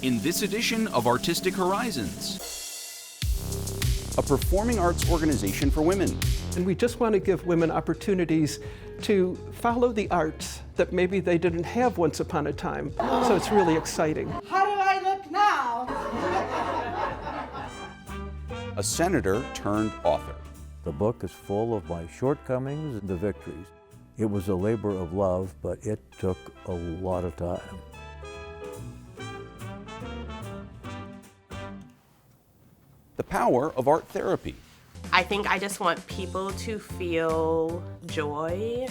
in this edition of Artistic Horizons, a performing arts organization for women. And we just want to give women opportunities to follow the arts that maybe they didn't have once upon a time. So it's really exciting. How do I look now? A senator turned author. The book is full of my shortcomings and the victories. It was a labor of love, but it took a lot of time. The power of art therapy. I think I just want people to feel joy,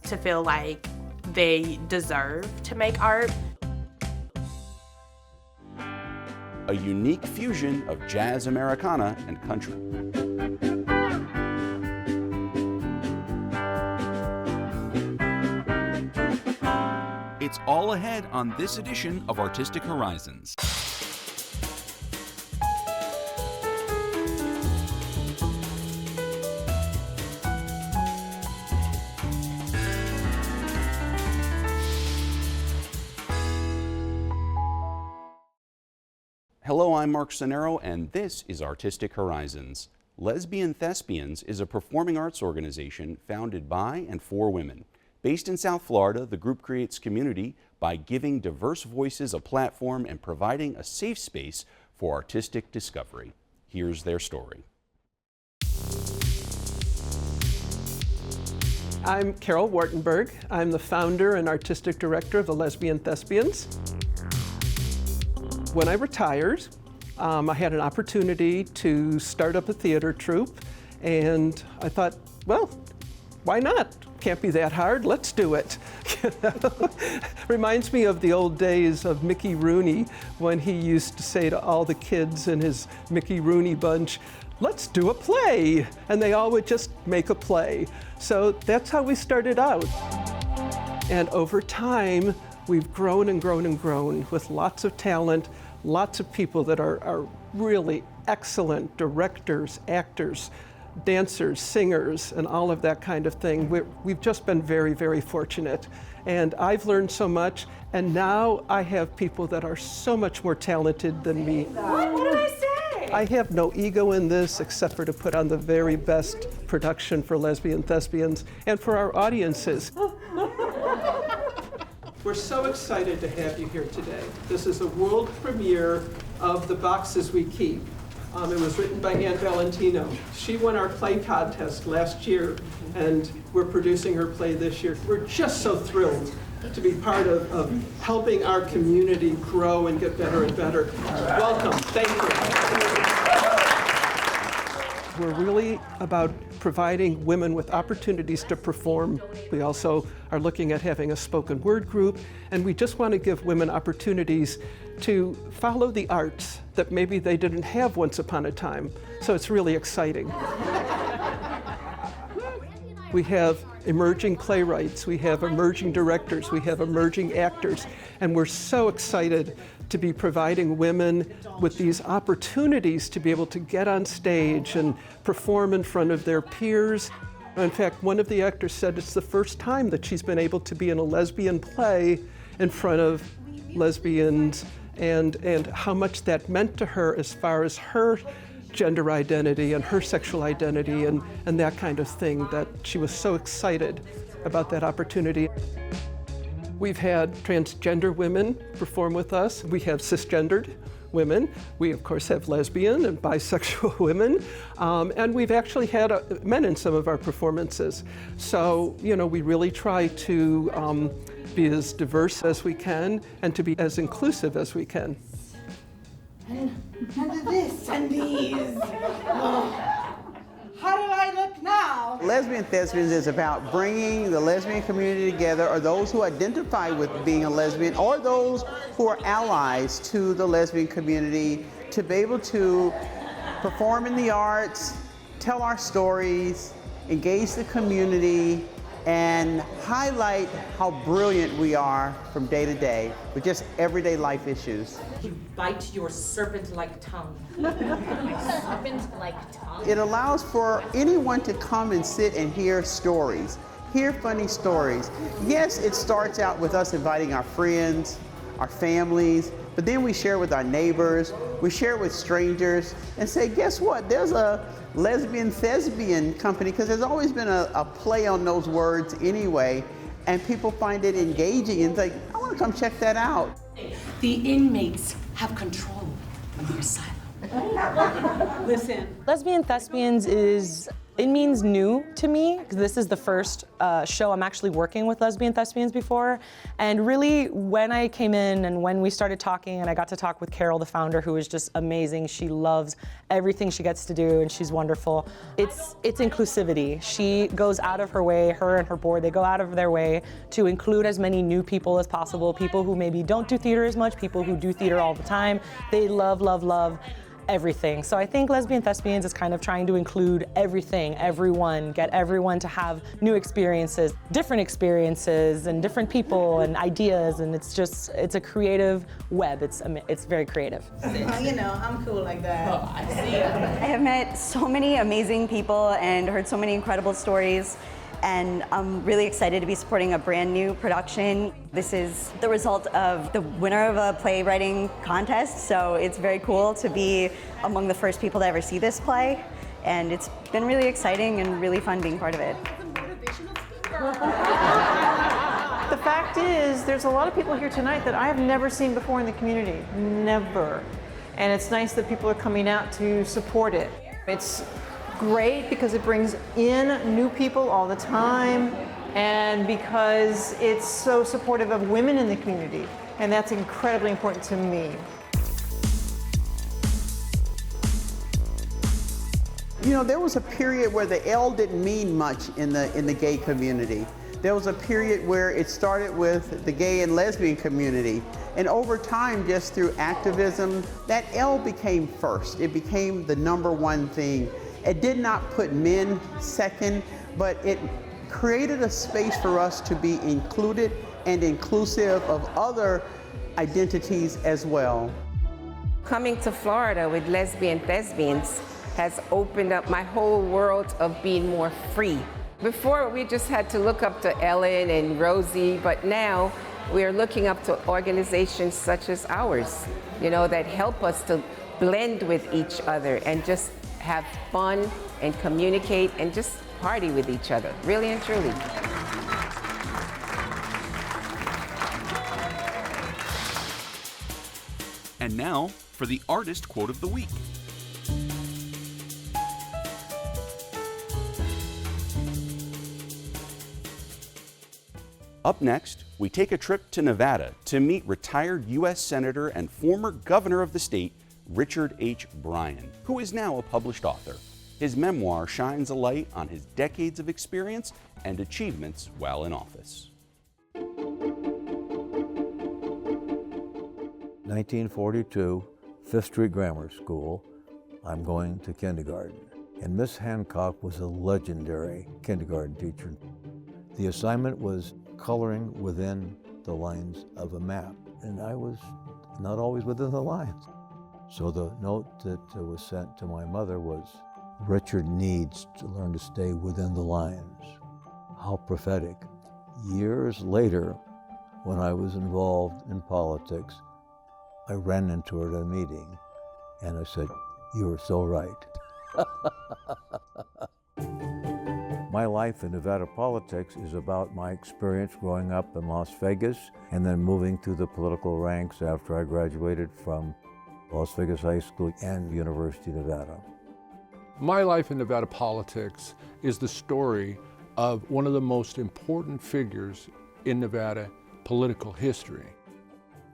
to feel like they deserve to make art. A unique fusion of jazz Americana and country. It's all ahead on this edition of Artistic Horizons. Hello, I'm Mark Sonero, and this is Artistic Horizons. Lesbian Thespians is a performing arts organization founded by and for women. Based in South Florida, the group creates community by giving diverse voices a platform and providing a safe space for artistic discovery. Here's their story. I'm Carol Wartenberg. I'm the founder and artistic director of the Lesbian Thespians. When I retired, I had an opportunity to start up a theater troupe, and I thought, well, why not? Can't be that hard, let's do it. Reminds me of the old days of Mickey Rooney when he used to say to all the kids in his Mickey Rooney bunch, let's do a play, and they all would just make a play. So that's how we started out. And over time, we've grown and grown and grown with lots of talent, lots of people that are really excellent directors, actors, dancers, singers, and all of that kind of thing. We've just been very, very fortunate. And I've learned so much, and now I have people that are so much more talented than me. What did I say? I have no ego in this except for to put on the very best production for Lesbian Thespians and for our audiences. We're so excited to have you here today. This is a world premiere of The Boxes We Keep. It was written by Ann Valentino. She won our play contest last year, and we're producing her play this year. We're just so thrilled to be part of helping our community grow and get better and better. Welcome, thank you. We're really about providing women with opportunities to perform. We also are looking at having a spoken word group, and we just want to give women opportunities to follow the arts that maybe they didn't have once upon a time. So it's really exciting. We have emerging playwrights, we have emerging directors, we have emerging actors, and we're so excited to be providing women with these opportunities to be able to get on stage and perform in front of their peers. In fact, one of the actors said it's the first time that she's been able to be in a lesbian play in front of lesbians, and how much that meant to her as far as her gender identity and her sexual identity and that kind of thing, that she was so excited about that opportunity. We've had transgender women perform with us. We have cisgendered women. We, of course, have lesbian and bisexual women. And we've actually had men in some of our performances. So, you know, we really try to be as diverse as we can and to be as inclusive as we can. And this and these. How do I look now? Lesbian Thespians is about bringing the lesbian community together, or those who identify with being a lesbian, or those who are allies to the lesbian community, to be able to perform in the arts, tell our stories, engage the community, and highlight how brilliant we are from day to day with just everyday life issues. You bite your serpent-like tongue. Serpent-like tongue? It allows for anyone to come and sit and hear stories, hear funny stories. Yes, it starts out with us inviting our friends, our families, but then we share with our neighbors, we share with strangers, and say, guess what? There's a lesbian thespian company, because there's always been a play on those words anyway, and people find it engaging and think, I want to come check that out. The inmates have control of the asylum. Listen. Lesbian Thespians it means new to me, because this is the first show I'm actually working with lesbian thespians before. And really, when I came in and when we started talking and I got to talk with Carol, the founder, who is just amazing. She loves everything she gets to do and she's wonderful. It's inclusivity. She goes out of her way, her and her board, they go out of their way to include as many new people as possible, people who maybe don't do theater as much, people who do theater all the time. They love, love, love everything. So I think Lesbian Thespians is kind of trying to include everything, everyone, get everyone to have new experiences, different experiences, and different people and ideas, and it's a creative web. It's very creative. You know, I'm cool like that. Oh, I see it. I have met so many amazing people and heard so many incredible stories, and I'm really excited to be supporting a brand new production. This is the result of the winner of a playwriting contest, so it's very cool to be among the first people to ever see this play, and it's been really exciting and really fun being part of it. The fact is, there's a lot of people here tonight that I have never seen before in the community, never. And it's nice that people are coming out to support it. It's great because it brings in new people all the time, and because it's so supportive of women in the community, and that's incredibly important to me. You know, there was a period where the L didn't mean much in the gay community. There was a period where it started with the gay and lesbian community, and over time, just through activism, that L became first. It became the #1 thing. It did not put men second, but it created a space for us to be included and inclusive of other identities as well. Coming to Florida with Lesbian Thespians has opened up my whole world of being more free. Before, we just had to look up to Ellen and Rosie, but now we're looking up to organizations such as ours, you know, that help us to blend with each other and just have fun and communicate and just party with each other, really and truly. And now for the artist quote of the week. Up next, we take a trip to Nevada to meet retired U.S. Senator and former governor of the state, Richard H. Bryan, who is now a published author. His memoir shines a light on his decades of experience and achievements while in office. 1942, Fifth Street Grammar School. I'm going to kindergarten. And Miss Hancock was a legendary kindergarten teacher. The assignment was coloring within the lines of a map, and I was not always within the lines. So the note that was sent to my mother was, Richard needs to learn to stay within the lines. How prophetic. Years later, when I was involved in politics, I ran into her at a meeting, and I said, you are so right. My life in Nevada politics is about my experience growing up in Las Vegas and then moving through the political ranks after I graduated from Las Vegas High School and University of Nevada. My life in Nevada politics is the story of one of the most important figures in Nevada political history.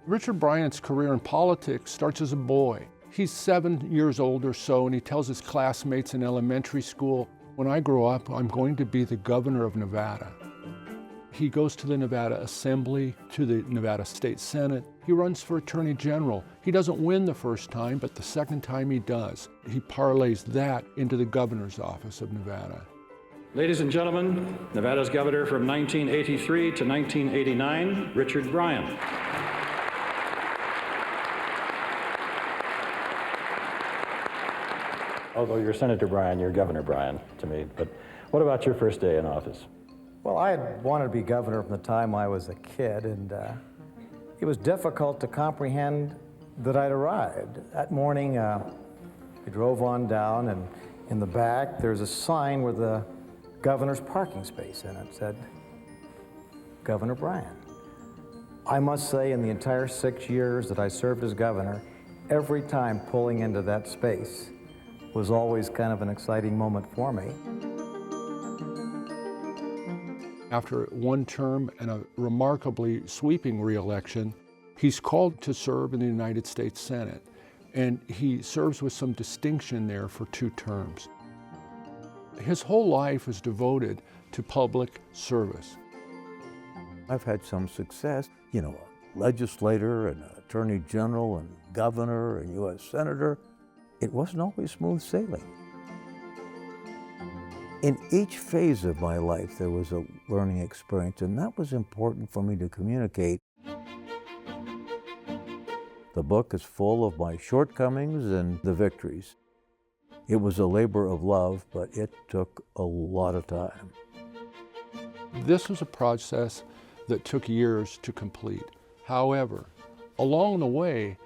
Richard Bryan's career in politics starts as a boy. He's 7 years old or so, and he tells his classmates in elementary school, when I grow up, I'm going to be the governor of Nevada. He goes to the Nevada Assembly, to the Nevada State Senate. He runs for Attorney General. He doesn't win the first time, but the second time he does. He parlays that into the governor's office of Nevada. Ladies and gentlemen, Nevada's governor from 1983 to 1989, Richard Bryan. Although you're Senator Bryan, you're Governor Bryan to me. But what about your first day in office? Well, I had wanted to be governor from the time I was a kid, and it was difficult to comprehend that I'd arrived. That morning, we drove on down, and in the back, there's a sign with the governor's parking space in it. It said, Governor Bryan. I must say, in the entire 6 years that I served as governor, every time pulling into that space was always kind of an exciting moment for me. After one term and a remarkably sweeping re-election, he's called to serve in the United States Senate, and he serves with some distinction there for 2 terms. His whole life is devoted to public service. I've had some success, you know, a legislator and an attorney general and governor and U.S. senator. It wasn't always smooth sailing. In each phase of my life, there was a learning experience, and that was important for me to communicate. The book is full of my shortcomings and the victories. It was a labor of love, but it took a lot of time. This was a process that took years to complete. However, along the way,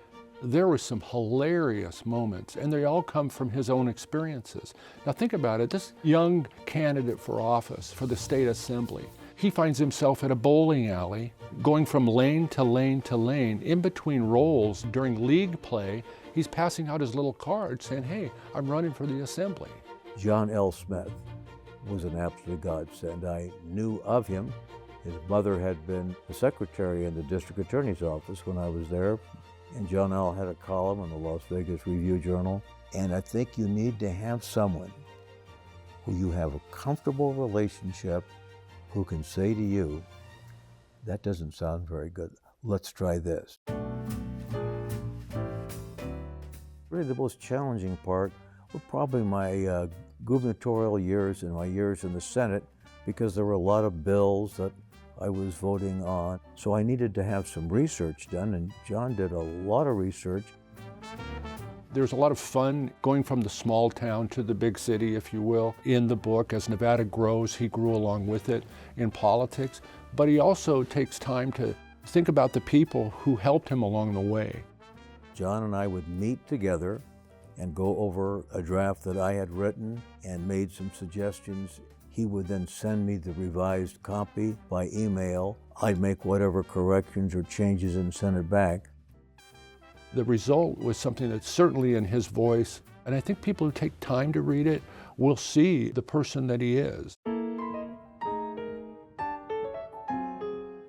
there were some hilarious moments, and they all come from his own experiences. Now think about it, this young candidate for office for the state assembly, he finds himself at a bowling alley, going from lane to lane to lane. In between roles during league play, he's passing out his little card saying, hey, I'm running for the assembly. John L. Smith was an absolute godsend. I knew of him. His mother had been a secretary in the district attorney's office when I was there, and John L. had a column in the Las Vegas Review-Journal. And I think you need to have someone who you have a comfortable relationship, who can say to you, that doesn't sound very good, let's try this. Really the most challenging part were probably my gubernatorial years and my years in the Senate, because there were a lot of bills that I was voting on. So I needed to have some research done, and John did a lot of research. There's a lot of fun going from the small town to the big city, if you will, in the book. As Nevada grows, he grew along with it in politics, but he also takes time to think about the people who helped him along the way. John and I would meet together and go over a draft that I had written and made some suggestions. He would then send me the revised copy by email. I'd make whatever corrections or changes and send it back. The result was something that's certainly in his voice, and I think people who take time to read it will see the person that he is.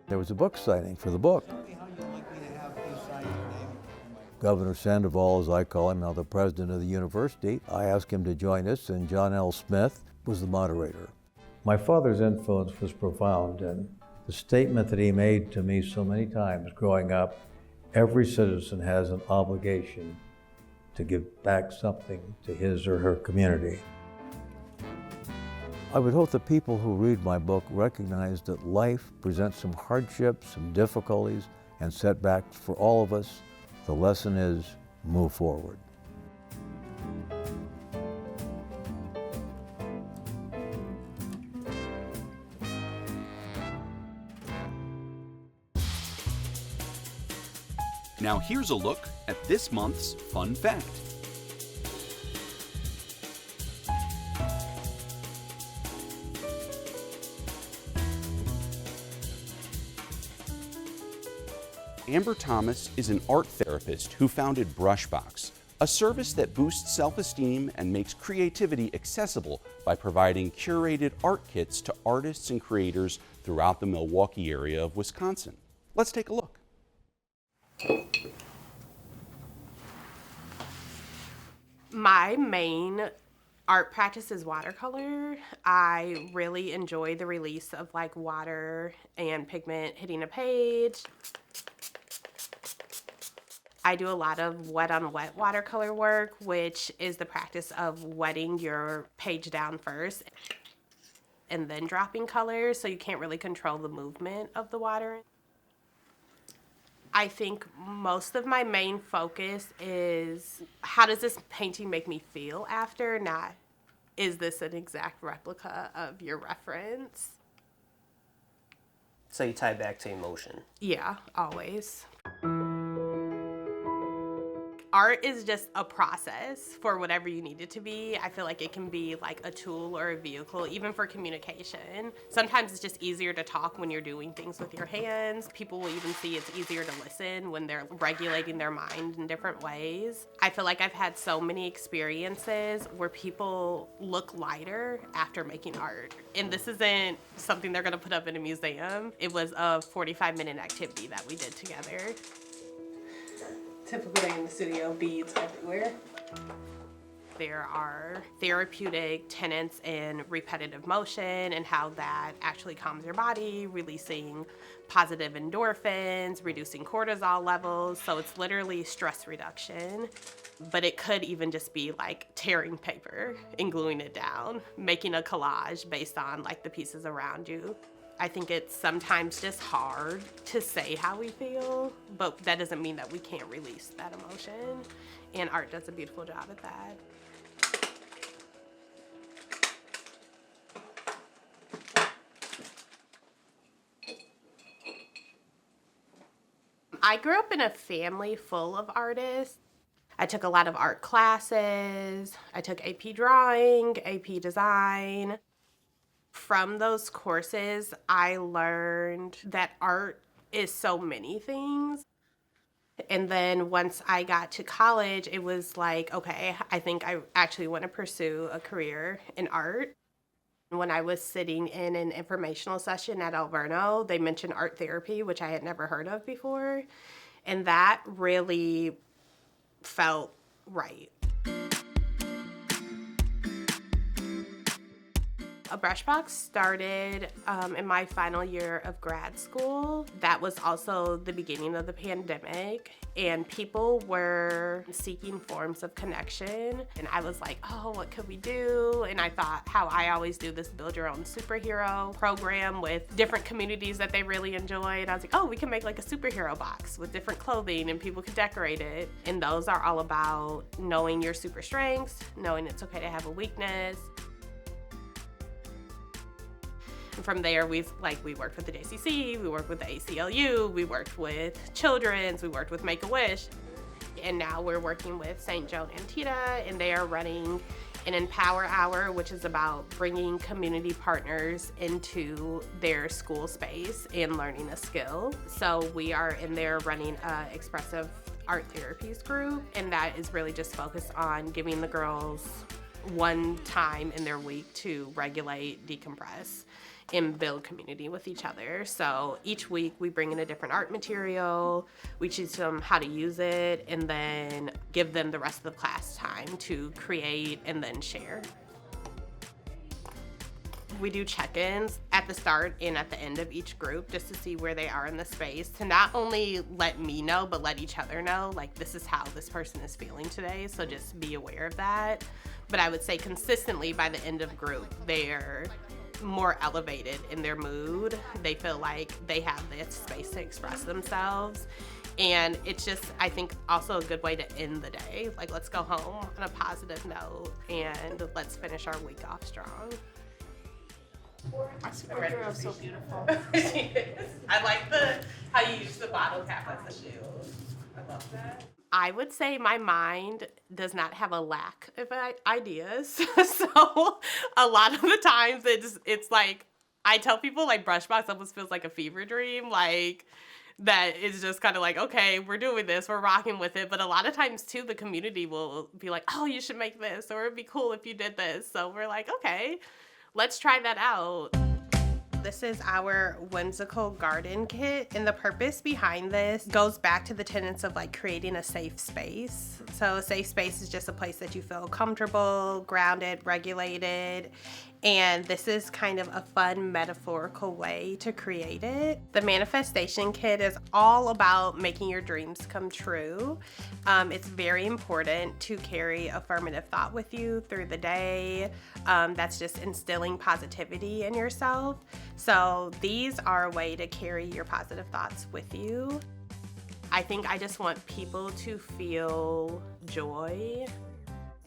There was a book signing for the book. Governor Sandoval, as I call him, now the president of the university, I asked him to join us, and John L. Smith was the moderator. My father's influence was profound, and the statement that he made to me so many times growing up, every citizen has an obligation to give back something to his or her community. I would hope that people who read my book recognize that life presents some hardships, some difficulties, and setbacks for all of us. The lesson is, move forward. Now here's a look at this month's fun fact. Amber Thomas is an art therapist who founded Brushbox, a service that boosts self-esteem and makes creativity accessible by providing curated art kits to artists and creators throughout the Milwaukee area of Wisconsin. Let's take a look. My main art practice is watercolor. I really enjoy the release of like water and pigment hitting a page. I do a lot of wet on wet watercolor work, which is the practice of wetting your page down first and then dropping colors, so you can't really control the movement of the water. I think most of my main focus is, how does this painting make me feel after, not is this an exact replica of your reference? So you tie back to emotion. Yeah, always. Art is just a process for whatever you need it to be. I feel like it can be like a tool or a vehicle, even for communication. Sometimes it's just easier to talk when you're doing things with your hands. People will even see it's easier to listen when they're regulating their mind in different ways. I feel like I've had so many experiences where people look lighter after making art. And this isn't something they're gonna put up in a museum. It was a 45-minute activity that we did together. Typical day in the studio, beads everywhere. There are therapeutic tenets in repetitive motion and how that actually calms your body, releasing positive endorphins, reducing cortisol levels. So it's literally stress reduction. But it could even just be like tearing paper and gluing it down, making a collage based on like the pieces around you. I think it's sometimes just hard to say how we feel, but that doesn't mean that we can't release that emotion. And art does a beautiful job at that. I grew up in a family full of artists. I took a lot of art classes. I took AP drawing, AP design. From those courses, I learned that art is so many things. And then once I got to college, it was like, okay, I think I actually want to pursue a career in art. When I was sitting in an informational session at Alverno, they mentioned art therapy, which I had never heard of before. And that really felt right. A Brushbox started in my final year of grad school. That was also the beginning of the pandemic, and people were seeking forms of connection. And I was like, oh, what could we do? And I thought how I always do this build your own superhero program with different communities that they really enjoyed. I was like, oh, we can make like a superhero box with different clothing and people could decorate it. And those are all about knowing your super strengths, knowing it's okay to have a weakness. And from there, we worked with the JCC, we worked with the ACLU, we worked with Children's, we worked with Make-A-Wish. And now we're working with St. Joan Antietam, and they are running an Empower Hour, which is about bringing community partners into their school space and learning a skill. So we are in there running an expressive art therapies group, and that is really just focused on giving the girls one time in their week to regulate, decompress, and build community with each other. So each week we bring in a different art material, we teach them how to use it, and then give them the rest of the class time to create and then share. We do check-ins at the start and at the end of each group just to see where they are in the space, to not only let me know, but let each other know, like, this is how this person is feeling today, so just be aware of that. But I would say consistently by the end of group, they're more elevated in their mood. They feel like they have this space to express themselves. And it's just, I think, also a good way to end the day. Like, let's go home on a positive note and let's finish our week off strong. Superhero is so beautiful. I like how you use the bottle cap as a shield. I love that. I would say my mind does not have a lack of ideas. So a lot of the times it's like, I tell people like Brushbox almost feels like a fever dream. Like, that is just kind of like, okay, we're doing this, we're rocking with it. But a lot of times too, the community will be like, oh, you should make this, or it'd be cool if you did this. So we're like, okay, let's try that out. This is our whimsical garden kit, and the purpose behind this goes back to the tenets of like creating a safe space. So a safe space is just a place that you feel comfortable, grounded, regulated, and this is kind of a fun metaphorical way to create it. The manifestation kit is all about making your dreams come true. It's very important to carry affirmative thought with you through the day. That's just instilling positivity in yourself. So these are a way to carry your positive thoughts with you. I think I just want people to feel joy,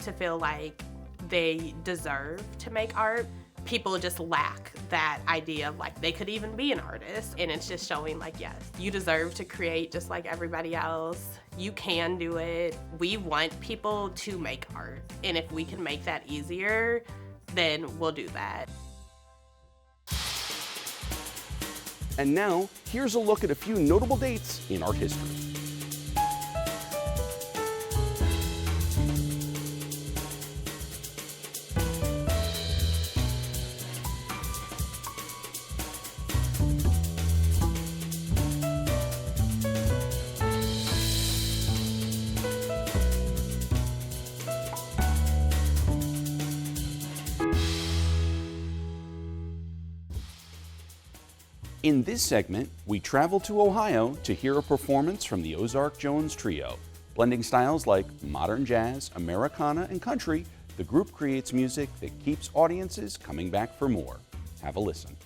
to feel like they deserve to make art. people just lack that idea of like they could even be an artist. And it's just showing like, yes, you deserve to create just like everybody else. You can do it. We want people to make art. And if we can make that easier, then we'll do that. And now, here's a look at a few notable dates in art history. In this segment, we travel to Ohio to hear a performance from the Ozark Jones Trio. Blending styles like modern jazz, Americana, and country, the group creates music that keeps audiences coming back for more. Have a listen.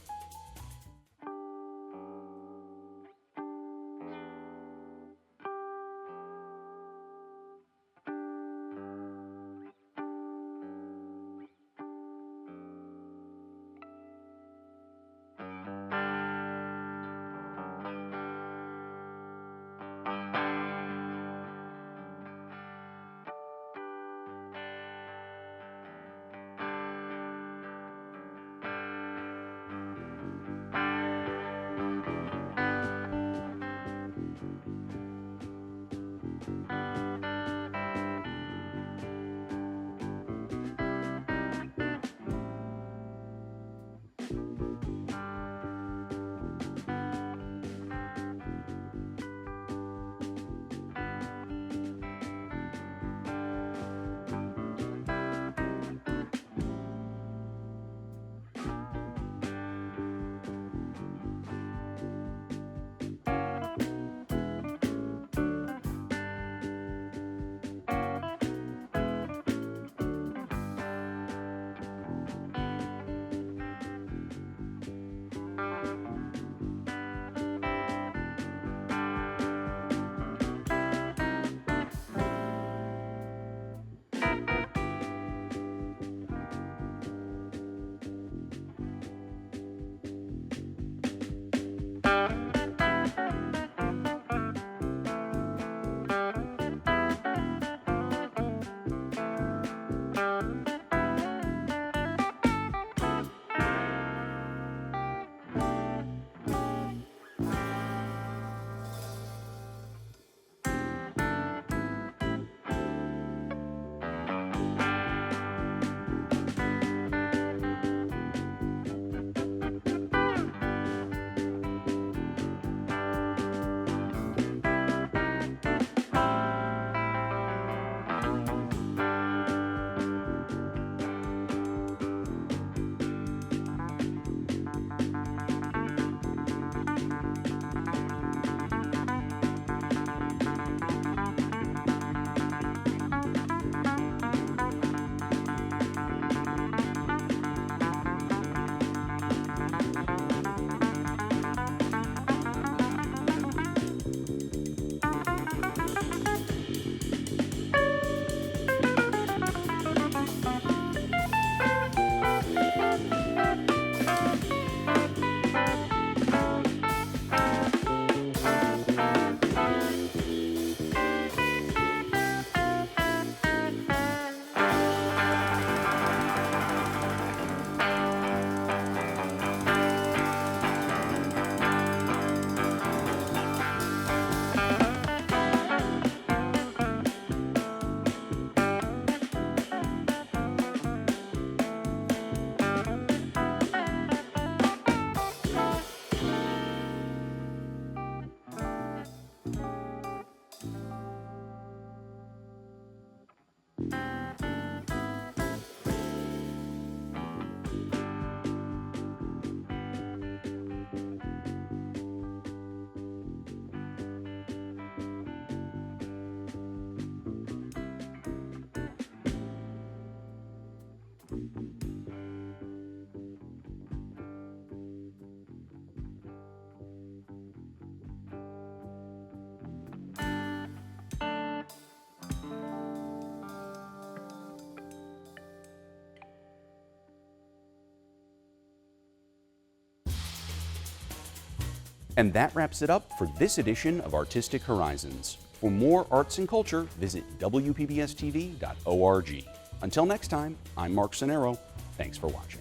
And that wraps it up for this edition of Artistic Horizons. For more arts and culture, visit WPBSTV.org. Until next time, I'm Mark Sonero. Thanks for watching.